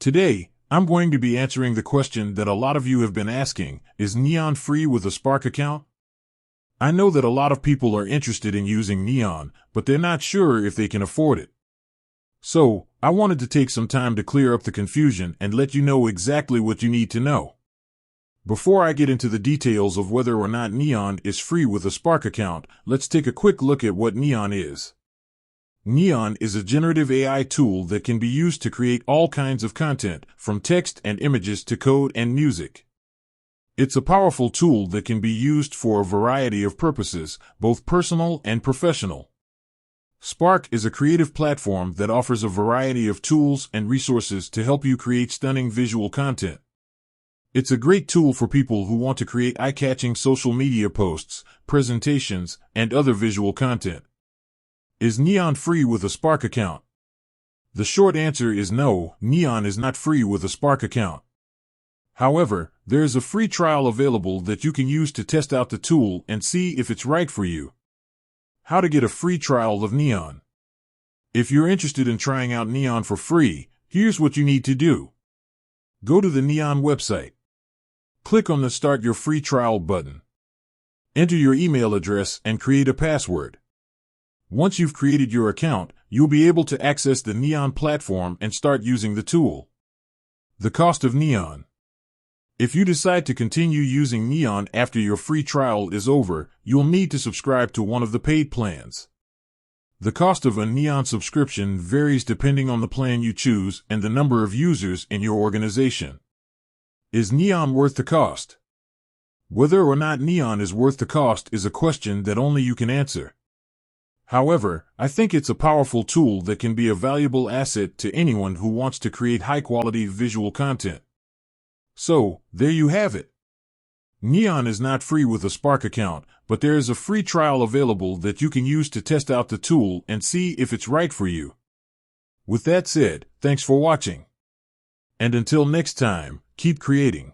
Today, I'm going to be answering the question that a lot of you have been asking: is Neon free with a Spark account? I know that a lot of people are interested in using Neon, but they're not sure if they can afford it. So, I wanted to take some time to clear up the confusion and let you know exactly what you need to know. Before I get into the details of whether or not Neon is free with a Spark account, let's take a quick look at what Neon is. Neon is a generative AI tool that can be used to create all kinds of content, from text and images to code and music. It's a powerful tool that can be used for a variety of purposes, both personal and professional. Spark is a creative platform that offers a variety of tools and resources to help you create stunning visual content. It's a great tool for people who want to create eye-catching social media posts, presentations, and other visual content. Is Neon free with a Spark account? The short answer is no, Neon is not free with a Spark account. However, there is a free trial available that you can use to test out the tool and see if it's right for you. How to get a free trial of Neon? If you're interested in trying out Neon for free, here's what you need to do. Go to the Neon website. Click on the Start Your Free Trial button. Enter your email address and create a password. Once you've created your account, you'll be able to access the Neon platform and start using the tool. The cost of Neon. If you decide to continue using Neon after your free trial is over, you'll need to subscribe to one of the paid plans. The cost of a Neon subscription varies depending on the plan you choose and the number of users in your organization. Is Neon worth the cost? Whether or not Neon is worth the cost is a question that only you can answer. However, I think it's a powerful tool that can be a valuable asset to anyone who wants to create high-quality visual content. So, there you have it. Neon is not free with a Spark account, but there is a free trial available that you can use to test out the tool and see if it's right for you. With that said, thanks for watching. And until next time, keep creating.